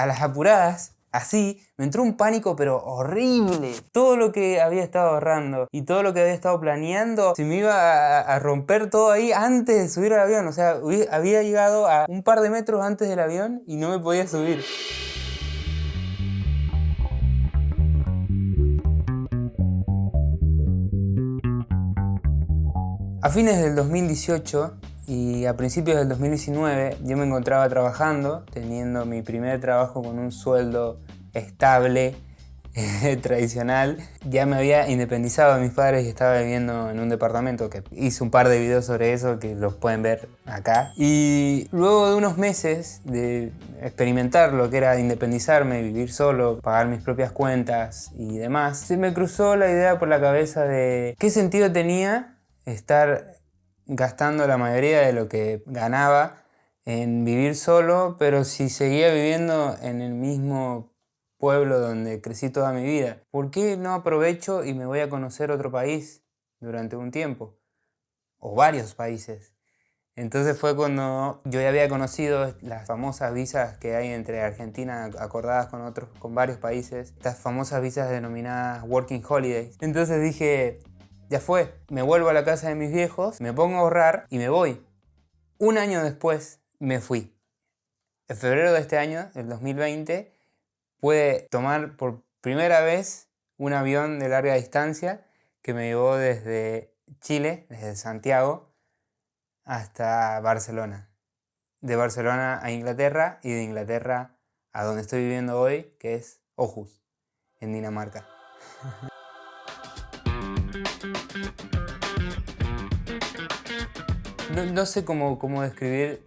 a las apuradas, así, me entró un pánico pero horrible. Todo lo que había estado ahorrando y todo lo que había estado planeando, se me iba a romper todo ahí antes de subir al avión. O sea, había llegado a un par de metros antes del avión y no me podía subir. A fines del 2018 y a principios del 2019 yo me encontraba trabajando, teniendo mi primer trabajo con un sueldo estable, tradicional. Ya me había independizado de mis padres y estaba viviendo en un departamento, que hice un par de videos sobre eso que los pueden ver acá. Y luego de unos meses de experimentar lo que era independizarme, vivir solo, pagar mis propias cuentas y demás, se me cruzó la idea por la cabeza de qué sentido tenía estar gastando la mayoría de lo que ganaba en vivir solo, pero si seguía viviendo en el mismo pueblo donde crecí toda mi vida. ¿Por qué no aprovecho y me voy a conocer otro país durante un tiempo? O varios países. Entonces fue cuando yo ya había conocido las famosas visas que hay entre Argentina acordadas con varios países, estas famosas visas denominadas Working Holidays. Entonces dije, ya fue, me vuelvo a la casa de mis viejos, me pongo a ahorrar y me voy. Un año después me fui. En febrero de este año, del 2020, pude tomar por primera vez un avión de larga distancia que me llevó desde Chile, desde Santiago, hasta Barcelona. De Barcelona a Inglaterra y de Inglaterra a donde estoy viviendo hoy, que es Aarhus, en Dinamarca. No sé cómo describir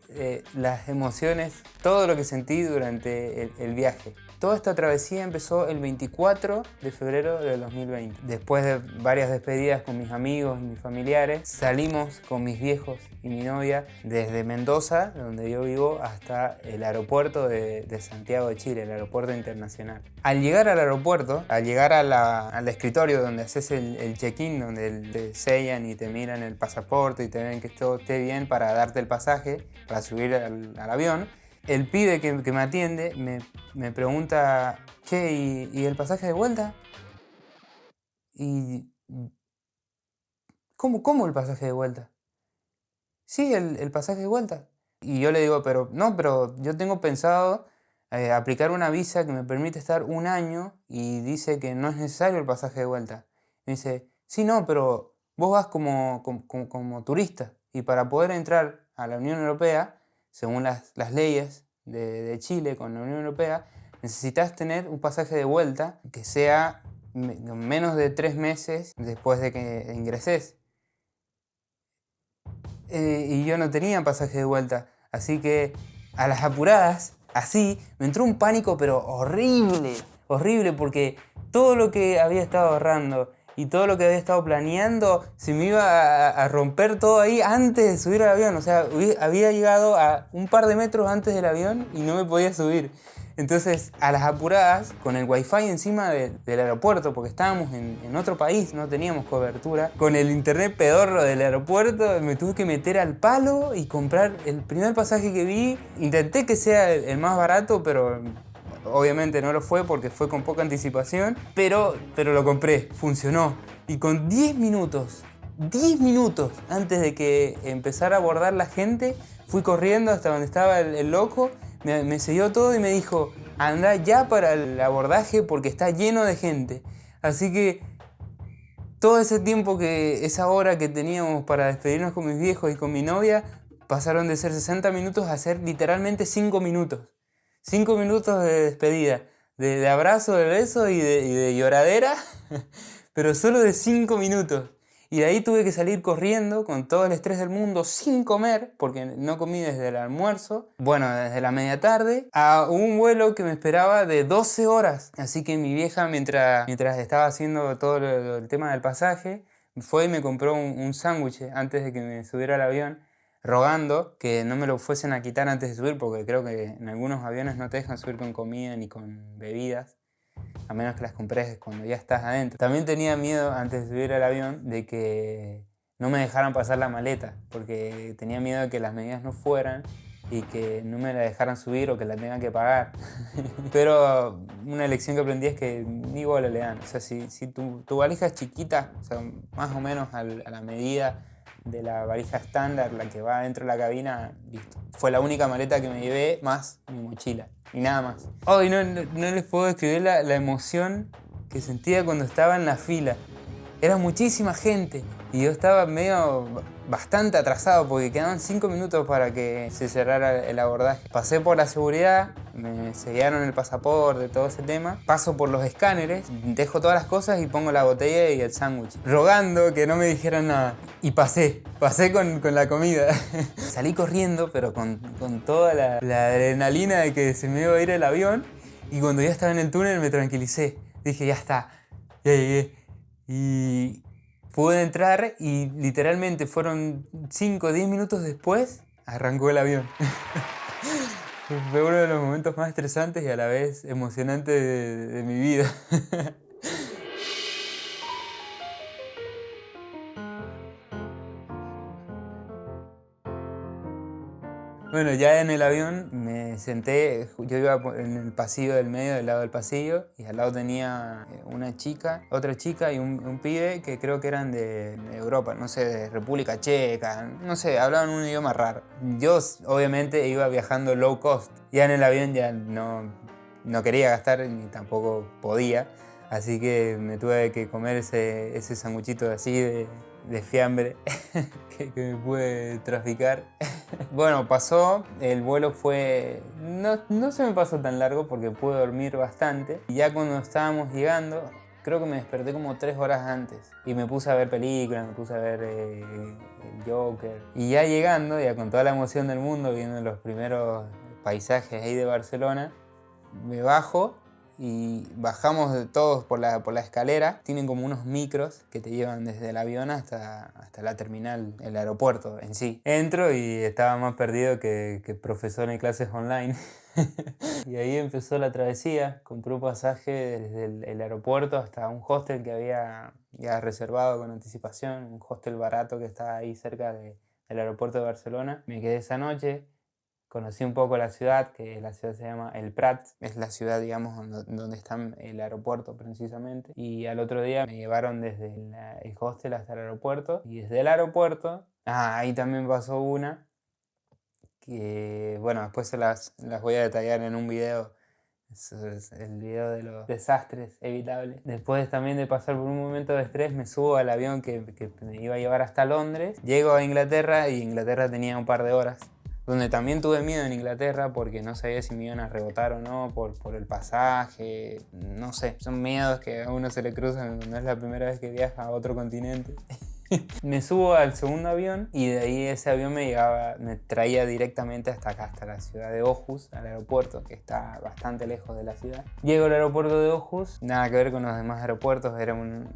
las emociones, todo lo que sentí durante el viaje. Toda esta travesía empezó el 24 de febrero del 2020. Después de varias despedidas con mis amigos y mis familiares, salimos con mis viejos y mi novia desde Mendoza, donde yo vivo, hasta el aeropuerto de Santiago de Chile, el aeropuerto internacional. Al llegar al aeropuerto, al llegar al escritorio donde haces el check-in, donde te sellan y te miran el pasaporte y te ven que todo esté bien para darte el pasaje, para subir al avión, el pibe que me atiende me pregunta, che, ¿y el pasaje de vuelta? Y ¿cómo el pasaje de vuelta? Sí, el pasaje de vuelta. Y yo le digo, pero yo tengo pensado aplicar una visa que me permite estar un año y dice que no es necesario el pasaje de vuelta. Me dice, sí, no, pero vos vas como turista y para poder entrar a la Unión Europea, según las leyes de Chile con la Unión Europea, necesitas tener un pasaje de vuelta que sea menos de 3 meses después de que ingreses. Y yo no tenía pasaje de vuelta, así que a las apuradas, así, me entró un pánico pero horrible, horrible, porque todo lo que había estado ahorrando y todo lo que había estado planeando, se me iba a romper todo ahí antes de subir al avión. O sea, había llegado a un par de metros antes del avión y no me podía subir. Entonces, a las apuradas, con el wifi encima del aeropuerto, porque estábamos en otro país, no teníamos cobertura, con el internet pedorro del aeropuerto, me tuve que meter al palo y comprar el primer pasaje que vi. Intenté que sea el más barato, pero obviamente no lo fue porque fue con poca anticipación, pero lo compré, funcionó. Y con 10 minutos antes de que empezara a abordar la gente, fui corriendo hasta donde estaba el loco, me selló todo y me dijo, anda ya para el abordaje porque está lleno de gente. Así que todo ese tiempo, esa hora que teníamos para despedirnos con mis viejos y con mi novia, pasaron de ser 60 minutos a ser literalmente 5 minutos. 5 minutos de despedida, de abrazo, de beso y de lloradera, pero solo de 5 minutos. Y de ahí tuve que salir corriendo con todo el estrés del mundo sin comer, porque no comí desde el almuerzo, bueno, desde la media tarde, a un vuelo que me esperaba de 12 horas. Así que mi vieja, mientras estaba haciendo todo el tema del pasaje, fue y me compró un sándwich antes de que me subiera al avión, rogando que no me lo fuesen a quitar antes de subir, porque creo que en algunos aviones no te dejan subir con comida ni con bebidas, a menos que las compres cuando ya estás adentro. También tenía miedo antes de subir al avión de que no me dejaran pasar la maleta, porque tenía miedo de que las medidas no fueran y que no me la dejaran subir o que la tengan que pagar. Pero una lección que aprendí es que ni bola le dan. O sea, si tu valija es chiquita, o sea, más o menos a la medida de la valija estándar, la que va dentro de la cabina, listo. Fue la única maleta que me llevé, más mi mochila, y nada más. Hoy no les puedo describir la emoción que sentía cuando estaba en la fila. Era muchísima gente y yo estaba bastante atrasado porque quedaban 5 minutos para que se cerrara el abordaje. Pasé por la seguridad, me sellaron el pasaporte, todo ese tema. Paso por los escáneres, dejo todas las cosas y pongo la botella y el sándwich, rogando que no me dijeran nada. Y pasé con la comida. Salí corriendo, pero con toda la adrenalina de que se me iba a ir el avión. Y cuando ya estaba en el túnel me tranquilicé. Dije, ya está, ya llegué. Y pude entrar y literalmente fueron 5 o 10 minutos después, arrancó el avión. Fue uno de los momentos más estresantes y a la vez emocionantes de mi vida. Bueno, ya en el avión me senté, yo iba en el pasillo del medio, del lado del pasillo, y al lado tenía una chica, otra chica y un pibe que creo que eran de Europa, no sé, de República Checa, no sé, hablaban un idioma raro. Yo obviamente iba viajando low cost, ya en el avión ya no quería gastar ni tampoco podía, así que me tuve que comer ese sanguchito así de fiambre que me pude traficar. Bueno, pasó, el vuelo fue... No se me pasó tan largo porque pude dormir bastante. Y ya cuando estábamos llegando, creo que me desperté como 3 horas antes. Y me puse a ver películas, me puse a ver el Joker. Y ya llegando, ya con toda la emoción del mundo, viendo los primeros paisajes ahí de Barcelona, me bajo y bajamos todos por la escalera. Tienen como unos micros que te llevan desde el avión hasta la terminal, el aeropuerto en sí. Entro y estaba más perdido que profesor en clases online. Y ahí empezó la travesía. Compré un pasaje desde el aeropuerto hasta un hostel que había ya reservado con anticipación, un hostel barato que estaba ahí cerca del aeropuerto de Barcelona. Me quedé esa noche. Conocí un poco la ciudad, que la ciudad se llama El Prat, es la ciudad, digamos, donde está el aeropuerto precisamente. Y al otro día me llevaron desde el hostel hasta el aeropuerto. Y desde el aeropuerto, ahí también pasó una, que bueno, después las voy a detallar en un video. Eso es el video de los desastres evitables. Después también de pasar por un momento de estrés, me subo al avión que me iba a llevar hasta Londres. Llego a Inglaterra y Inglaterra tenía un par de horas. Donde también tuve miedo en Inglaterra porque no sabía si me iban a rebotar o no por el pasaje. No sé, son miedos que a uno se le cruzan cuando es la primera vez que viaja a otro continente. Me subo al segundo avión y de ahí ese avión me traía directamente hasta acá, hasta la ciudad de Aarhus, al aeropuerto, que está bastante lejos de la ciudad. Llego al aeropuerto de Aarhus, nada que ver con los demás aeropuertos,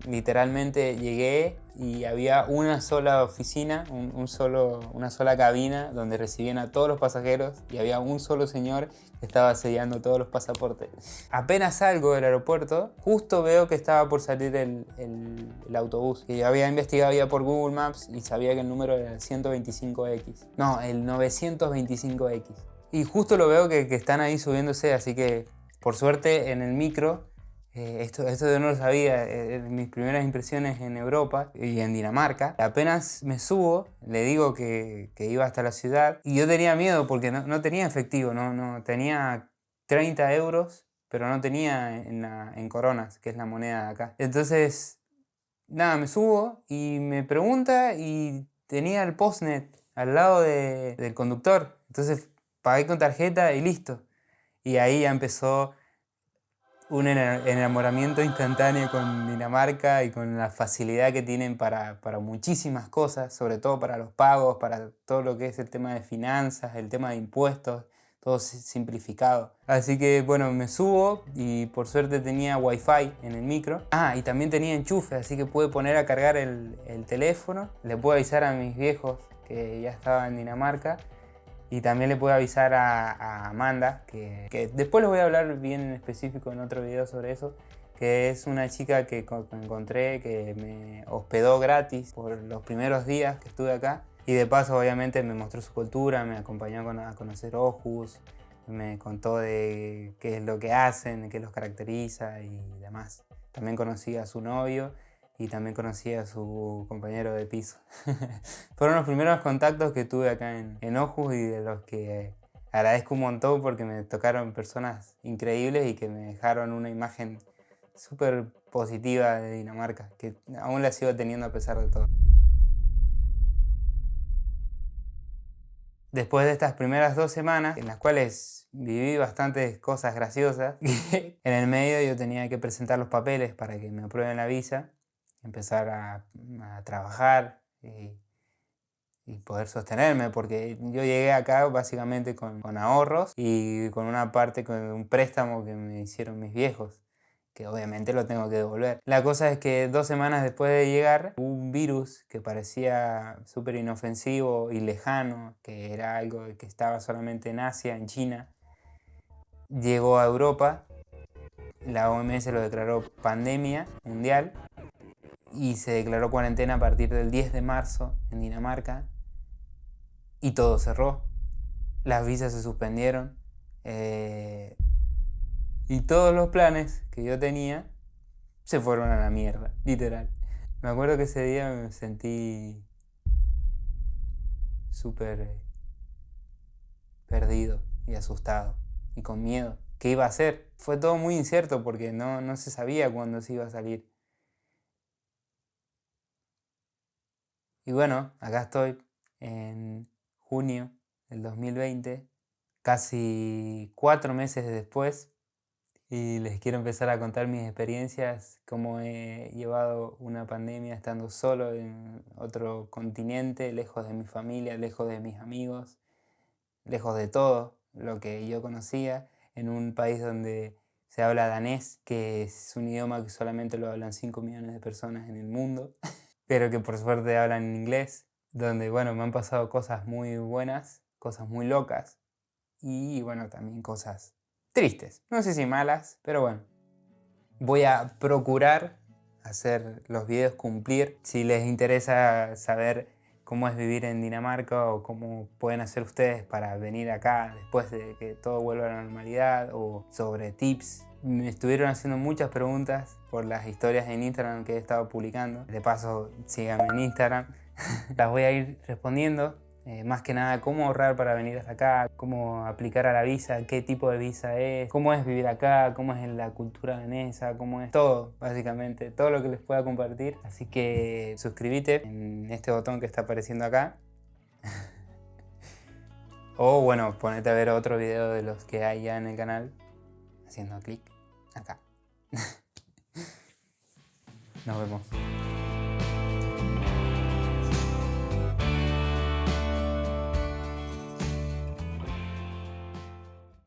literalmente llegué y había una sola oficina, una sola cabina donde recibían a todos los pasajeros y había un solo señor que estaba sellando todos los pasaportes. Apenas salgo del aeropuerto, justo veo que estaba por salir el autobús. Y había investigado ya por Google Maps y sabía que el número era el 125X. No, el 925X. Y justo lo veo que están ahí subiéndose, así que por suerte en el micro, esto yo no lo sabía, mis primeras impresiones en Europa y en Dinamarca. Apenas me subo, le digo que iba hasta la ciudad y yo tenía miedo porque no tenía efectivo, no tenía 30 euros, pero no tenía en coronas, que es la moneda de acá. Entonces, nada, me subo y me pregunta y tenía el postnet al lado del conductor. Entonces pagué con tarjeta y listo. Y ahí ya empezó un enamoramiento instantáneo con Dinamarca y con la facilidad que tienen para muchísimas cosas, sobre todo para los pagos, para todo lo que es el tema de finanzas, el tema de impuestos, todo simplificado. Así que bueno, me subo y por suerte tenía wifi en el micro. Y también tenía enchufe, así que pude poner a cargar el teléfono. Le pude avisar a mis viejos que ya estaba en Dinamarca. Y también le puedo avisar a Amanda, que después les voy a hablar bien en específico en otro video sobre eso, que es una chica que encontré que me hospedó gratis por los primeros días que estuve acá. Y de paso, obviamente, me mostró su cultura, me acompañó a conocer Aarhus, me contó de qué es lo que hacen, qué los caracteriza y demás. También conocí a su novio y también conocí a su compañero de piso. Fueron los primeros contactos que tuve acá en Aarhus y de los que agradezco un montón porque me tocaron personas increíbles y que me dejaron una imagen súper positiva de Dinamarca, que aún la sigo teniendo a pesar de todo. Después de estas primeras 2 semanas, en las cuales viví bastantes cosas graciosas, en el medio yo tenía que presentar los papeles para que me aprueben la visa, empezar a trabajar y poder sostenerme, porque yo llegué acá básicamente con ahorros y con una parte, con un préstamo que me hicieron mis viejos, que obviamente lo tengo que devolver. La cosa es que 2 semanas después de llegar, un virus que parecía súper inofensivo y lejano, que era algo que estaba solamente en Asia, en China, llegó a Europa. La OMS lo declaró pandemia mundial y se declaró cuarentena a partir del 10 de marzo en Dinamarca y todo cerró. Las visas se suspendieron y todos los planes que yo tenía se fueron a la mierda, literal. Me acuerdo que ese día me sentí súper perdido y asustado y con miedo. ¿Qué iba a hacer? Fue todo muy incierto porque no se sabía cuándo se iba a salir. Y bueno, acá estoy en junio del 2020, casi 4 meses después, y les quiero empezar a contar mis experiencias, cómo he llevado una pandemia estando solo en otro continente, lejos de mi familia, lejos de mis amigos, lejos de todo lo que yo conocía, en un país donde se habla danés, que es un idioma que solamente lo hablan 5 millones de personas en el mundo, pero que por suerte hablan en inglés, donde bueno, me han pasado cosas muy buenas, cosas muy locas y bueno, también cosas tristes, no sé si malas, pero bueno, voy a procurar hacer los videos cumplir. Si les interesa saber cómo es vivir en Dinamarca o cómo pueden hacer ustedes para venir acá después de que todo vuelva a la normalidad, o sobre tips, me estuvieron haciendo muchas preguntas por las historias en Instagram que he estado publicando. De paso, síganme en Instagram. Las voy a ir respondiendo. Más que nada, cómo ahorrar para venir hasta acá, cómo aplicar a la visa, qué tipo de visa es, cómo es vivir acá, cómo es la cultura danesa, cómo es todo, básicamente, todo lo que les pueda compartir. Así que suscríbete en este botón que está apareciendo acá. O bueno, ponete a ver otro video de los que hay ya en el canal, haciendo clic acá. Nos vemos.